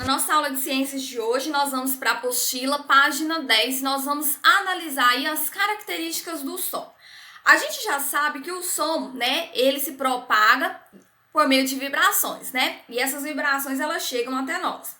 Na nossa aula de ciências de hoje, nós vamos para a apostila, página 10, nós vamos analisar aí as características do som. A gente já sabe que o som, né, ele se propaga por meio de vibrações, né? E essas vibrações, elas chegam até nós.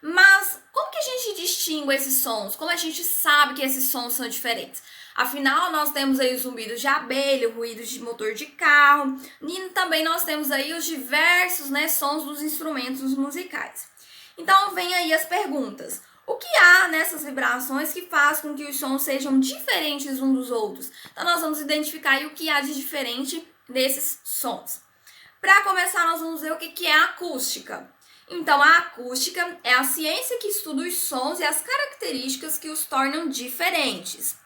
Mas como que a gente distingue esses sons? Como a gente sabe que esses sons são diferentes? Afinal, nós temos aí os zumbidos de abelha, ruídos de motor de carro, e também nós temos aí os diversos, né, sons dos instrumentos musicais. Então, vem aí as perguntas. O que há nessas vibrações que faz com que os sons sejam diferentes uns dos outros? Então, nós vamos identificar aí o que há de diferente nesses sons. Para começar, nós vamos ver o que é a acústica. Então, a acústica é a ciência que estuda os sons e as características que os tornam diferentes.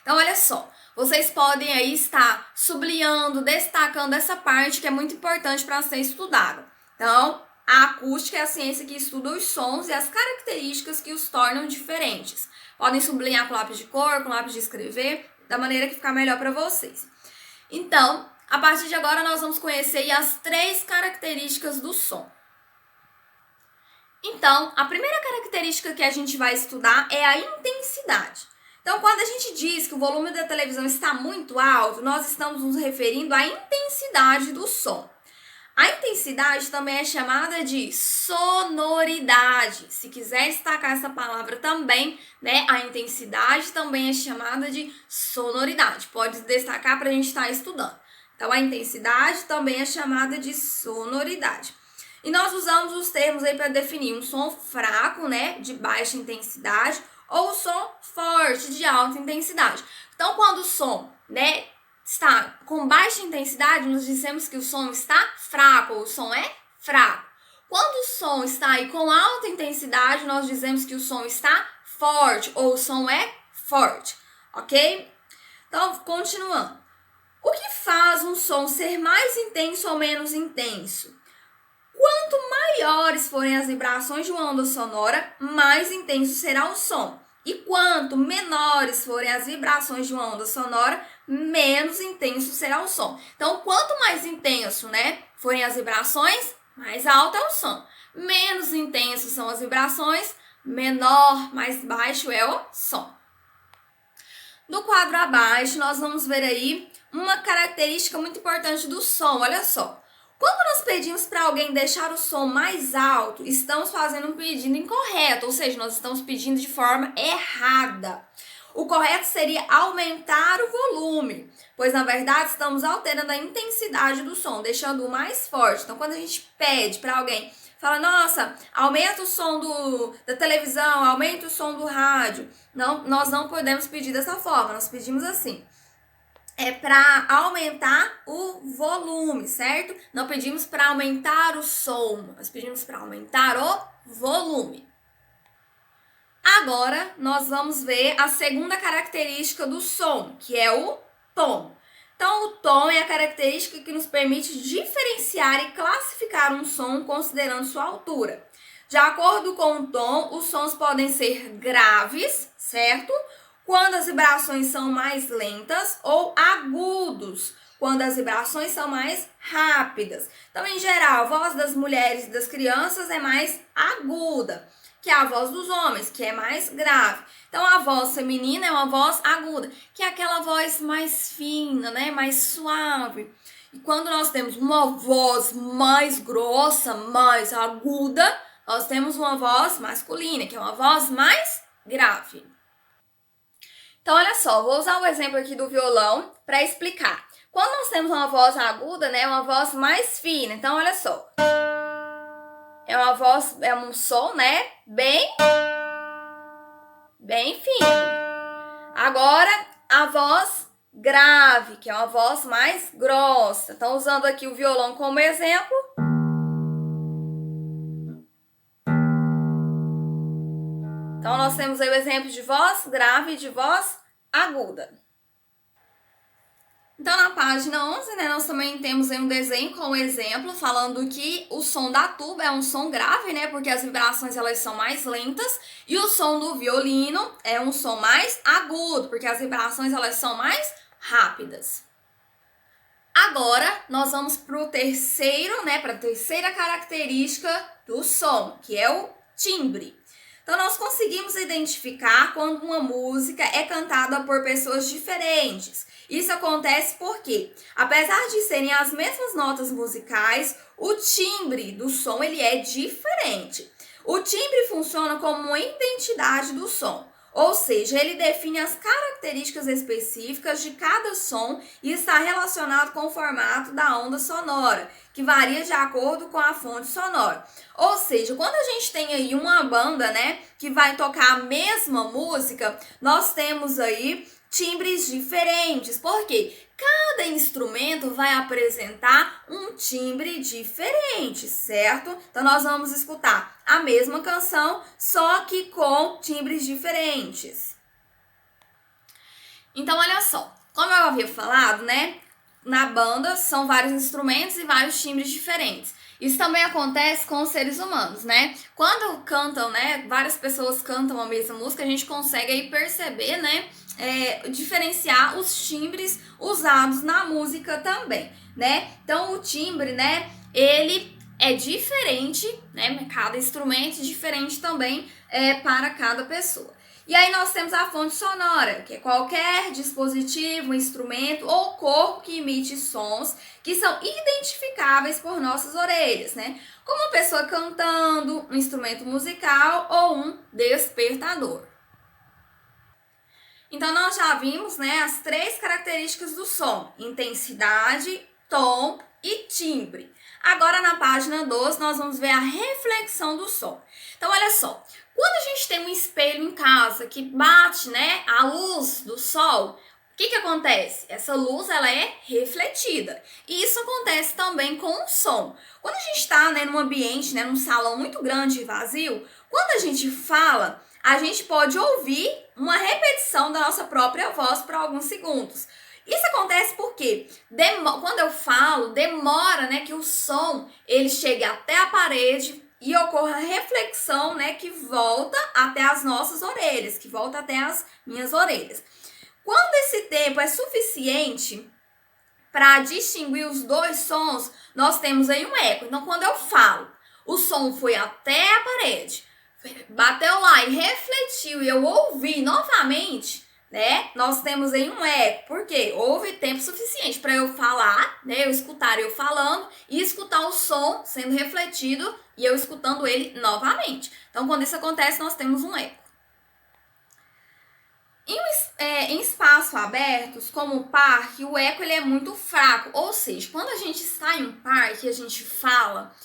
Então, olha só, vocês podem aí estar sublinhando, destacando essa parte que é muito importante para ser estudada. Então, a acústica é a ciência que estuda os sons e as características que os tornam diferentes. Podem sublinhar com lápis de cor, com lápis de escrever, da maneira que ficar melhor para vocês. Então, a partir de agora, nós vamos conhecer as 3 características do som. Então, a primeira característica que a gente vai estudar é a intensidade. Então, quando a gente diz que o volume da televisão está muito alto, nós estamos nos referindo à intensidade do som. A intensidade também é chamada de sonoridade. Se quiser destacar essa palavra também, né? A intensidade também é chamada de sonoridade. Pode destacar para a gente estar estudando. Então, a intensidade também é chamada de sonoridade. E nós usamos os termos aí para definir um som fraco, né? De baixa intensidade, ou som forte, de alta intensidade. Então, quando o som, né, está com baixa intensidade, nós dizemos que o som está fraco, ou o som é fraco. Quando o som está aí com alta intensidade, nós dizemos que o som está forte, ou o som é forte, ok? Então, continuando. O que faz um som ser mais intenso ou menos intenso? Quanto maiores forem as vibrações de uma onda sonora, mais intenso será o som. E quanto menores forem as vibrações de uma onda sonora, menos intenso será o som. Então, quanto mais intenso, né, forem as vibrações, mais alto é o som. Menos intenso são as vibrações, menor, mais baixo é o som. No quadro abaixo, nós vamos ver aí uma característica muito importante do som. Olha só. Quando nós pedimos para alguém deixar o som mais alto, estamos fazendo um pedido incorreto, ou seja, nós estamos pedindo de forma errada. O correto seria aumentar o volume, pois na verdade estamos alterando a intensidade do som, deixando-o mais forte. Então, quando a gente pede para alguém, fala, nossa, aumenta o som da televisão, aumenta o som do rádio. Não, nós não podemos pedir dessa forma, nós pedimos assim. É para aumentar o volume, certo? Não pedimos para aumentar o som, nós pedimos para aumentar o volume. Agora, nós vamos ver a segunda característica do som, que é o tom. Então, o tom é a característica que nos permite diferenciar e classificar um som considerando sua altura. De acordo com o tom, os sons podem ser graves, certo? Quando as vibrações são mais lentas, ou agudos, quando as vibrações são mais rápidas. Então, em geral, a voz das mulheres e das crianças é mais aguda, que é a voz dos homens, que é mais grave. Então, a voz feminina é uma voz aguda, que é aquela voz mais fina, né, mais suave. E quando nós temos uma voz mais grossa, mais aguda, nós temos uma voz masculina, que é uma voz mais grave. Então, olha só, vou usar o exemplo aqui do violão para explicar. Quando nós temos uma voz aguda, né, uma voz mais fina. Então, olha só. É uma voz, é um som, né, bem fino. Agora, a voz grave, que é uma voz mais grossa. Então, usando aqui o violão como exemplo. Então, nós temos aí o exemplo de voz grave e de voz aguda. Então, na página 11, né, nós também temos aí um desenho com um exemplo falando que o som da tuba é um som grave, né, porque as vibrações elas são mais lentas, e o som do violino é um som mais agudo, porque as vibrações elas são mais rápidas. Agora, nós vamos para o terceiro, né, para a terceira característica do som, que é o timbre. Então, nós conseguimos identificar quando uma música é cantada por pessoas diferentes. Isso acontece porque, apesar de serem as mesmas notas musicais, o timbre do som ele é diferente. O timbre funciona como uma identidade do som. Ou seja, ele define as características específicas de cada som e está relacionado com o formato da onda sonora, que varia de acordo com a fonte sonora. Ou seja, quando a gente tem aí uma banda, né, que vai tocar a mesma música, nós temos aí timbres diferentes, porque cada instrumento vai apresentar um timbre diferente, certo? Então nós vamos escutar a mesma canção, só que com timbres diferentes. Então olha só, como eu havia falado, né? Na banda são vários instrumentos e vários timbres diferentes. Isso também acontece com os seres humanos, né? Quando cantam, né? Várias pessoas cantam a mesma música, a gente consegue aí perceber, né? Diferenciar os timbres usados na música também, né? Então o timbre, né? Ele é diferente, né? Cada instrumento é diferente também para cada pessoa. E aí nós temos a fonte sonora, que é qualquer dispositivo, instrumento ou corpo que emite sons que são identificáveis por nossas orelhas, né? Como uma pessoa cantando, um instrumento musical ou um despertador. Então nós já vimos, né, as três características do som: intensidade, tom e timbre. Agora na página 12 nós vamos ver a reflexão do som. Então olha só, quando a gente tem um espelho em casa que bate, né, a luz do sol, o que acontece? Essa luz ela é refletida. E isso acontece também com o som. Quando a gente está, né, num ambiente, né, num salão muito grande e vazio, quando a gente fala, a gente pode ouvir uma repetição da nossa própria voz por alguns segundos. Isso acontece porque quando eu falo, demora, né, que o som ele chegue até a parede e ocorra a reflexão, né, que volta até as nossas orelhas, que volta até as minhas orelhas. Quando esse tempo é suficiente para distinguir os dois sons, nós temos aí um eco. Então, quando eu falo, o som foi até a parede, bateu lá e refletiu e eu ouvi novamente, né? Nós temos aí um eco, porque houve tempo suficiente para eu falar, né? Eu escutar eu falando e escutar o som sendo refletido e eu escutando ele novamente. Então, quando isso acontece, nós temos um eco. Em espaços abertos, como o parque, o eco ele é muito fraco. Ou seja, quando a gente está em um parque e a gente fala,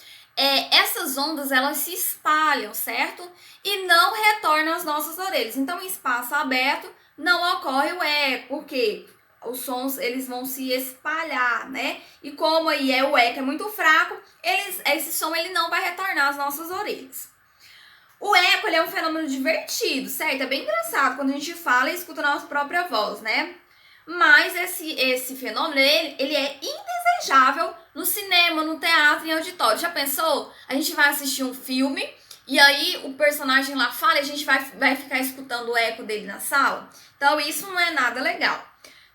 essas ondas elas se espalham, certo? E não retornam às nossas orelhas. Então, em espaço aberto, não ocorre o eco, porque os sons eles vão se espalhar, né? E como aí o eco é muito fraco, esse som ele não vai retornar às nossas orelhas. O eco ele é um fenômeno divertido, certo? É bem engraçado quando a gente fala e escuta a nossa própria voz, né? Mas esse fenômeno, ele é indesejável no cinema, no teatro, em auditório. Já pensou? A gente vai assistir um filme e aí o personagem lá fala e a gente vai ficar escutando o eco dele na sala? Então isso não é nada legal.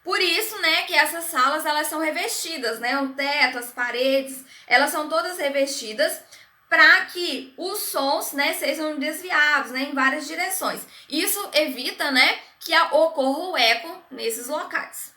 Por isso, né, que essas salas elas são revestidas, né? O teto, as paredes, elas são todas revestidas para que os sons, né, sejam desviados, né, em várias direções. Isso evita, né, que ocorra o eco nesses locais.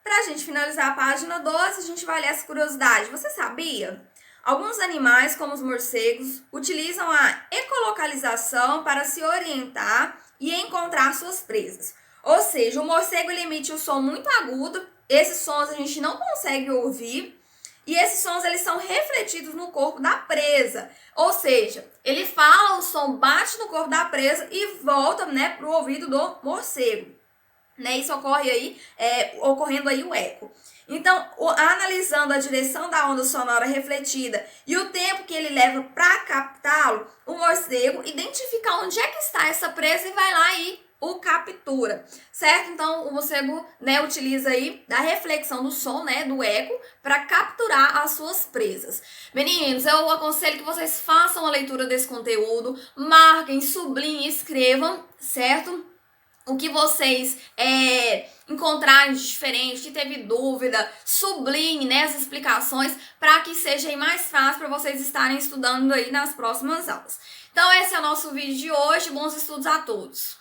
Para a gente finalizar a página 12, a gente vai ler essa curiosidade. Você sabia? Alguns animais, como os morcegos, utilizam a ecolocalização para se orientar e encontrar suas presas. Ou seja, o morcego ele emite um som muito agudo, esses sons a gente não consegue ouvir, e esses sons eles são refletidos no corpo da presa. Ou seja, ele fala, o som bate no corpo da presa e volta, né, para o ouvido do morcego. Né, isso ocorre aí, ocorrendo aí o eco. Então, analisando a direção da onda sonora refletida e o tempo que ele leva para captá-lo, o morcego identifica onde é que está essa presa e vai lá e o captura, certo? Então, o morcego, né, utiliza aí da reflexão do som, né, do eco, para capturar as suas presas. Meninos, eu aconselho que vocês façam a leitura desse conteúdo, marquem, sublinhem, escrevam, certo? o que vocês encontrarem de diferente, que teve dúvida, sublinhe, né, as explicações para que seja aí mais fácil para vocês estarem estudando aí nas próximas aulas. Então esse é o nosso vídeo de hoje, bons estudos a todos!